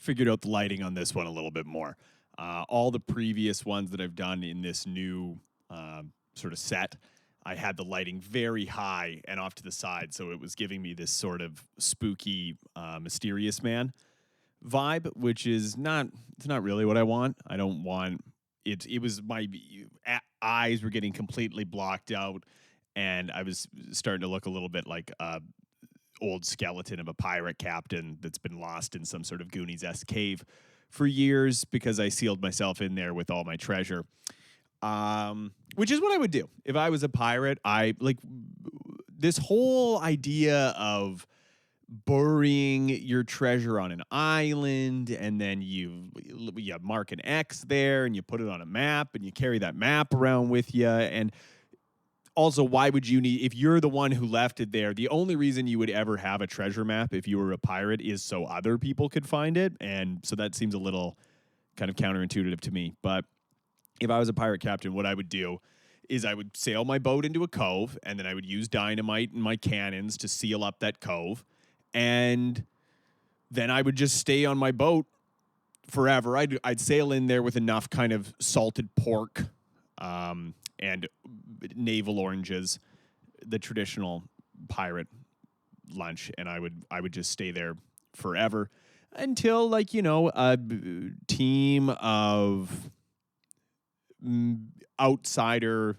figured out the lighting on this one a little bit more. All the previous ones that I've done in this new sort of set, I had the lighting very high and off to the side, so it was giving me this sort of spooky, mysterious man vibe, which is not, it's not really what I want. I don't want it. It was my eyes were getting completely blocked out, and I was starting to look a little bit like a old skeleton of a pirate captain that's been lost in some sort of Goonies-esque cave for years because I sealed myself in there with all my treasure. Which is what I would do if I was a pirate. I like this whole idea of burying your treasure on an island, and then you mark an X there and you put it on a map and you carry that map around with you. And also, why would you need, if you're the one who left it there, the only reason you would ever have a treasure map if you were a pirate is so other people could find it. And so that seems a little kind of counterintuitive to me. But if I was a pirate captain, what I would do is I would sail my boat into a cove, and then I would use dynamite and my cannons to seal up that cove. And then I would just stay on my boat forever. I'd sail in there with enough kind of salted pork and navel oranges, the traditional pirate lunch, and I would just stay there forever until, like, you know, a team of outsider,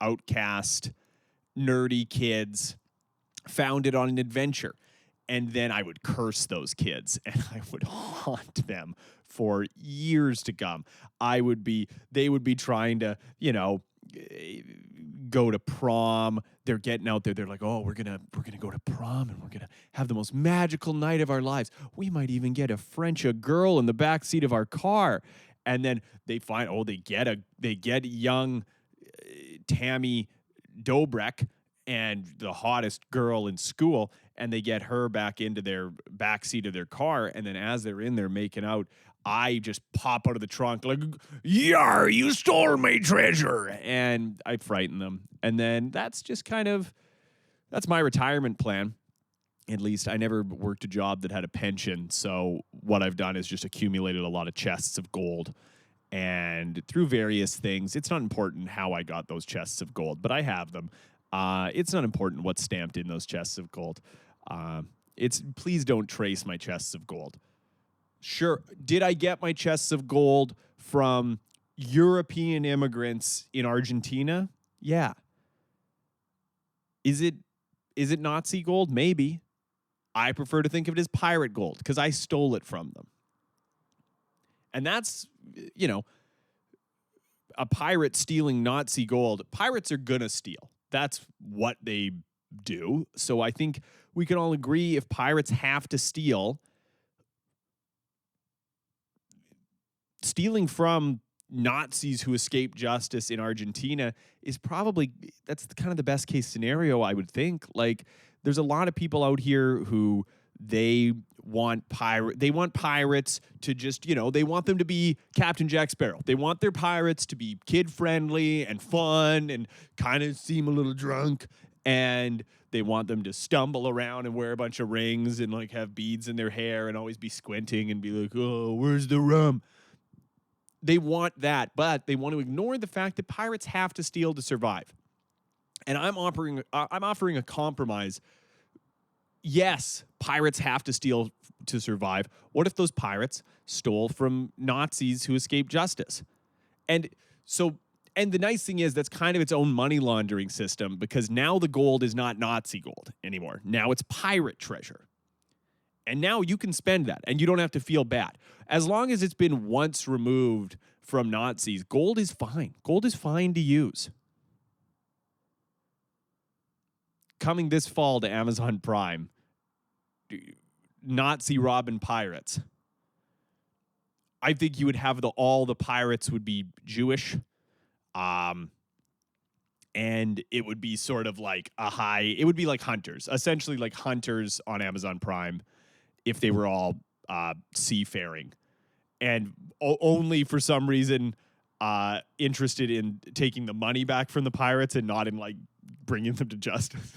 outcast, nerdy kids found it on an adventure. And then I would curse those kids and I would haunt them for years to come. They would be trying to, you know, go to prom. They're getting out there. They're like, oh, we're gonna go to prom and we're gonna have the most magical night of our lives. We might even get a French girl in the back seat of our car. And then they find, oh, they get young Tammy Dobrik, and the hottest girl in school, and they get her back into their backseat of their car. And then as they're in there making out, I just pop out of the trunk like, "Yar, you stole my treasure!" And I frighten them. And then that's my retirement plan. At least I never worked a job that had a pension. So what I've done is just accumulated a lot of chests of gold. And through various things, it's not important how I got those chests of gold, but I have them. It's not important what's stamped in those chests of gold. Please don't trace my chests of gold. Sure, did I get my chests of gold from European immigrants in Argentina? Yeah. Is it Nazi gold? Maybe. I prefer to think of it as pirate gold because I stole it from them. And that's, you know, a pirate stealing Nazi gold. Pirates are gonna steal. That's what they do. So I think we can all agree if pirates have to steal, stealing from Nazis who escaped justice in Argentina is probably, that's kind of the best case scenario, I would think. Like, there's a lot of people out here who they want pirates to just, you know, they want them to be Captain Jack Sparrow. They want their pirates to be kid-friendly and fun and kind of seem a little drunk. And they want them to stumble around and wear a bunch of rings and, like, have beads in their hair and always be squinting and be like, oh, where's the rum? They want that, but they want to ignore the fact that pirates have to steal to survive. And I'm offering a compromise. Yes, pirates have to steal to survive. What if those pirates stole from Nazis who escaped justice? And the nice thing is that's kind of its own money laundering system, because now the gold is not Nazi gold anymore. Now it's pirate treasure. And now you can spend that and you don't have to feel bad. As long as it's been once removed from Nazis, gold is fine. Gold is fine to use. Coming this fall to Amazon Prime, Nazi robbing pirates. I think you would have all the pirates would be Jewish. And it would be sort of like it would be like Hunters, essentially like Hunters on Amazon Prime, if they were all seafaring and only for some reason interested in taking the money back from the pirates and not in, like, bringing them to justice.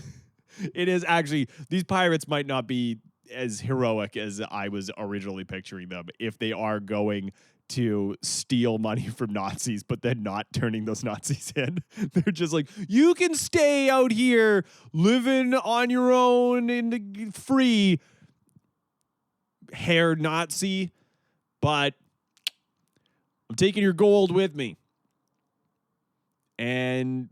It is actually, these pirates might not be as heroic as I was originally picturing them if they are going to steal money from Nazis, but then not turning those Nazis in. They're just like, you can stay out here living on your own in the free, hair Nazi, but I'm taking your gold with me. And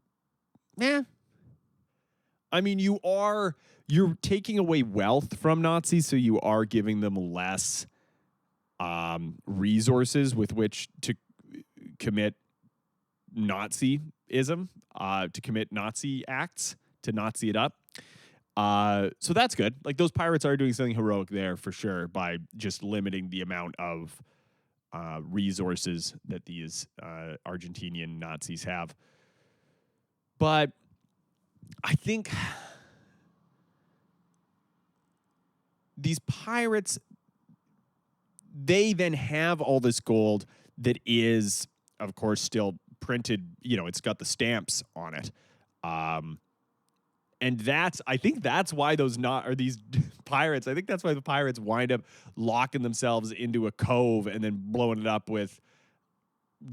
I mean, you're taking away wealth from Nazis, so you are giving them less resources with which to commit Nazism, to commit Nazi acts, to Nazi it up. So that's good. Like, those pirates are doing something heroic there for sure by just limiting the amount of resources that these Argentinian Nazis have. But I think these pirates, they then have all this gold that is, of course, still printed. You know, it's got the stamps on it. And I think that's why these pirates, I think that's why the pirates wind up locking themselves into a cove and then blowing it up with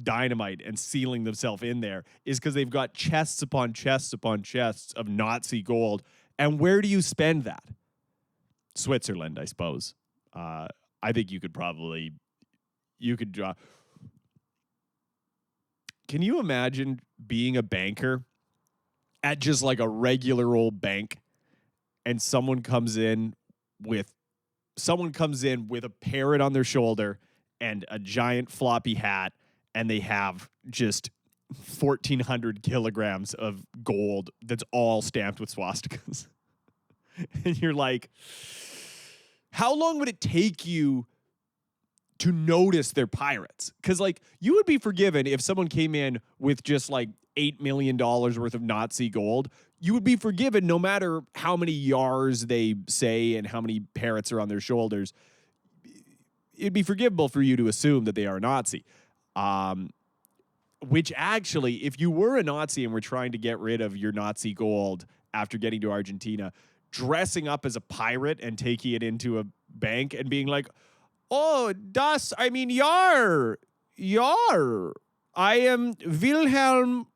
dynamite and sealing themselves in there, is because they've got chests upon chests upon chests of Nazi gold. And where do you spend that? Switzerland, I suppose. I think you could draw. Can you imagine being a banker at just like a regular old bank, and someone comes in with a parrot on their shoulder and a giant floppy hat, and they have just 1,400 kilograms of gold that's all stamped with swastikas? And you're like, how long would it take you to notice they're pirates? Because, like, you would be forgiven if someone came in with just like $8 million worth of Nazi gold. You would be forgiven no matter how many yars they say and how many parrots are on their shoulders. It'd be forgivable for you to assume that they are a Nazi. Which actually, if you were a Nazi and were trying to get rid of your Nazi gold after getting to Argentina, dressing up as a pirate and taking it into a bank and being like, oh, yar, I am Wilhelm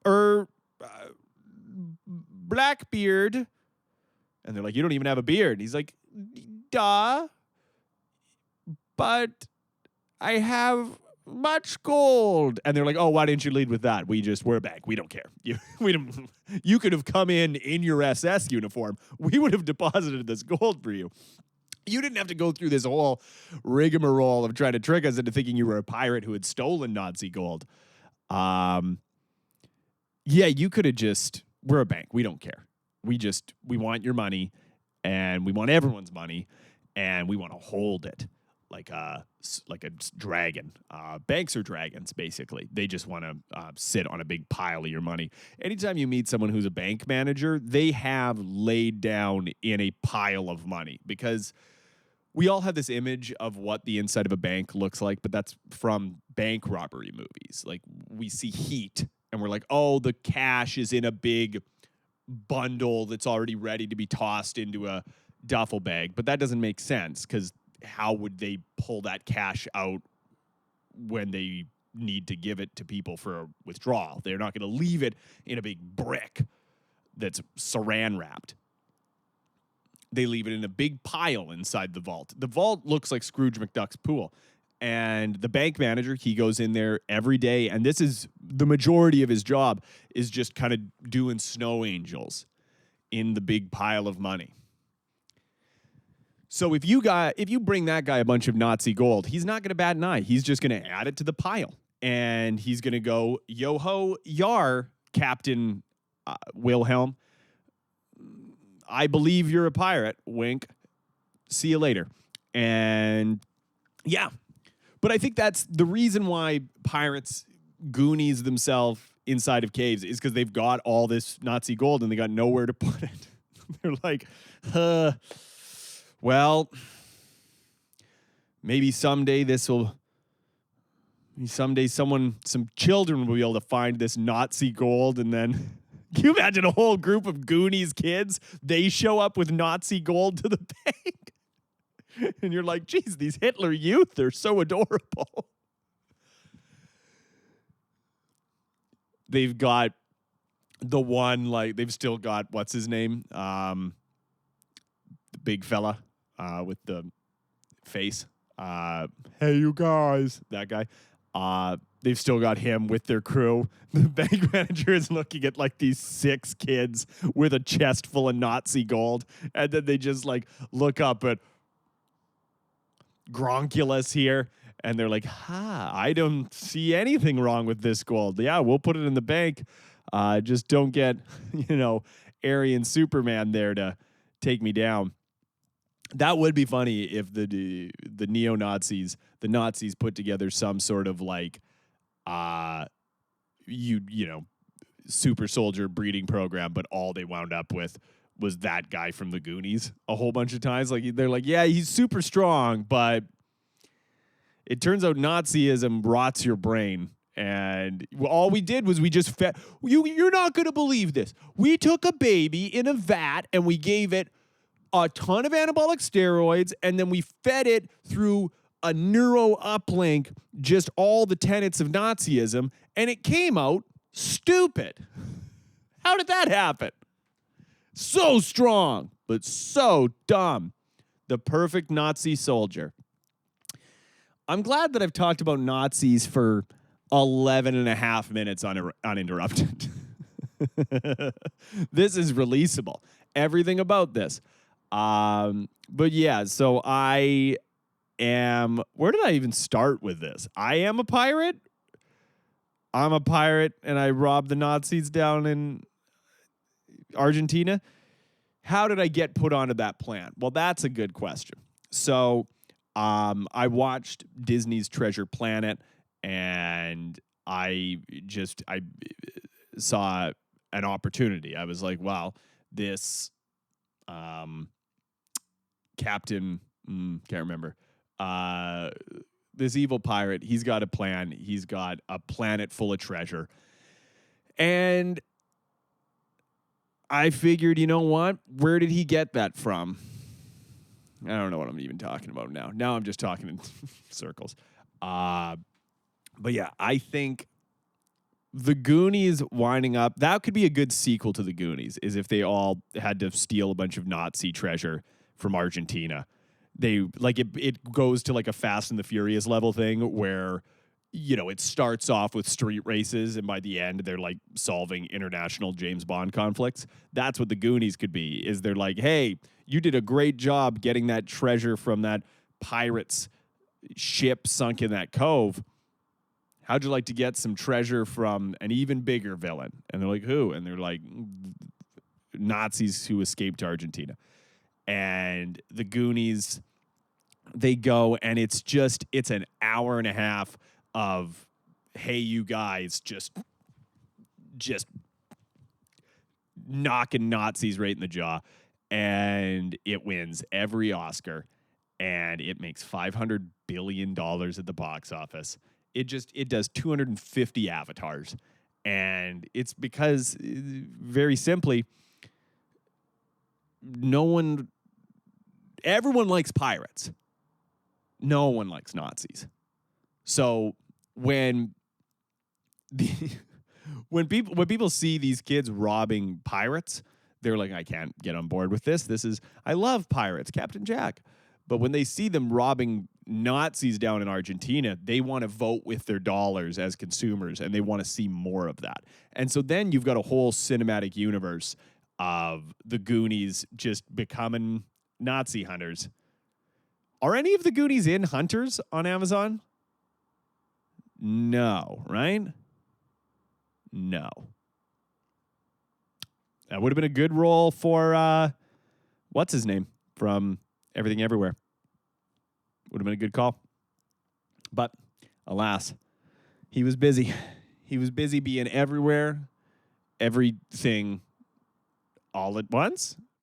Blackbeard. And they're like, you don't even have a beard. He's like, duh, but I have much gold. And they're like, oh, why didn't you lead with that? We're a bank. We don't care. You could have come in your SS uniform. We would have deposited this gold for you. You didn't have to go through this whole rigmarole of trying to trick us into thinking you were a pirate who had stolen Nazi gold. You could have we're a bank. We don't care. We want your money, and we want everyone's money, and we want to hold it like a dragon. Banks are dragons, basically. They just want to sit on a big pile of your money. Anytime you meet someone who's a bank manager, they have laid down in a pile of money, because we all have this image of what the inside of a bank looks like, but that's from bank robbery movies. Like, we see Heat, and we're like, oh, the cash is in a big bundle that's already ready to be tossed into a duffel bag. But that doesn't make sense, because how would they pull that cash out when they need to give it to people for a withdrawal? They're not going to leave it in a big brick that's saran wrapped. They leave it in a big pile inside the vault. The vault looks like Scrooge McDuck's pool. And the bank manager, he goes in there every day, and this is the majority of his job, is just kind of doing snow angels in the big pile of money. So if you bring that guy a bunch of Nazi gold, he's not going to bat an eye. He's just going to add it to the pile. And he's going to go, yo-ho, yar, Captain Wilhelm. I believe you're a pirate. Wink. See you later. And yeah. But I think that's the reason why pirates Goonies themselves inside of caves, is because they've got all this Nazi gold and they got nowhere to put it. They're like, well, maybe someday some children will be able to find this Nazi gold, and then can you imagine a whole group of Goonies kids? They show up with Nazi gold to the bank. And you're like, geez, these Hitler youth, they're so adorable. They've got the one, like, they've still got, what's his name? The big fella with the face. Hey, you guys. That guy. They've still got him with their crew. The bank manager is looking at like these 6 kids with a chest full of Nazi gold. And then they just like look up at Gronkulus here. And they're like, I don't see anything wrong with this gold. Yeah, we'll put it in the bank. Just don't get, Aryan Superman there to take me down. That would be funny if the neo-Nazis, the Nazis put together some sort of like, super soldier breeding program, but all they wound up with was that guy from the Goonies a whole bunch of times. Like, they're like, yeah, he's super strong, but it turns out Nazism rots your brain. And all we did was we just fed. You're not going to believe this. We took a baby in a vat and we gave it a ton of anabolic steroids, and then we fed it through a neuro uplink, just all the tenets of Nazism, and it came out stupid. How did that happen? So strong, but so dumb. The perfect Nazi soldier. I'm glad that I've talked about Nazis for 11 and a half minutes uninterrupted. This is releasable. Everything about this. But yeah, so I am, where did I even start with this? I am a pirate. I'm a pirate and I robbed the Nazis down in Argentina. How did I get put onto that plan? Well, that's a good question. So, I watched Disney's Treasure Planet and I saw an opportunity. I was like, well, this, Captain, can't remember. This evil pirate, he's got a plan. He's got a planet full of treasure. And I figured, you know what? Where did he get that from? I don't know what I'm even talking about now. Now I'm just talking in circles. But yeah, I think the Goonies winding up, that could be a good sequel to the Goonies, is if they all had to steal a bunch of Nazi treasure from Argentina. They like it goes to like a Fast and the Furious level thing where, it starts off with street races and by the end they're like solving international James Bond conflicts. That's what the Goonies could be, is they're like, hey, you did a great job getting that treasure from that pirate's ship sunk in that cove. How'd you like to get some treasure from an even bigger villain? And they're like, who? And they're like, Nazis who escaped to Argentina. And the Goonies, they go, and it's an hour and a half of, hey, you guys, just knocking Nazis right in the jaw. And it wins every Oscar, and it makes $500 billion at the box office. It does 250 avatars. And it's because, very simply, everyone likes pirates. No one likes Nazis. So when people see these kids robbing pirates, they're like, I can't get on board with this. I love pirates, Captain Jack. But when they see them robbing Nazis down in Argentina, they want to vote with their dollars as consumers, and they want to see more of that. And so then you've got a whole cinematic universe of the Goonies just becoming Nazi hunters. Are any of the Goonies in Hunters on Amazon? No, right? No. That would have been a good role for, what's his name from Everything Everywhere. Would have been a good call. But, alas, he was busy. He was busy being everywhere, everything, all at once.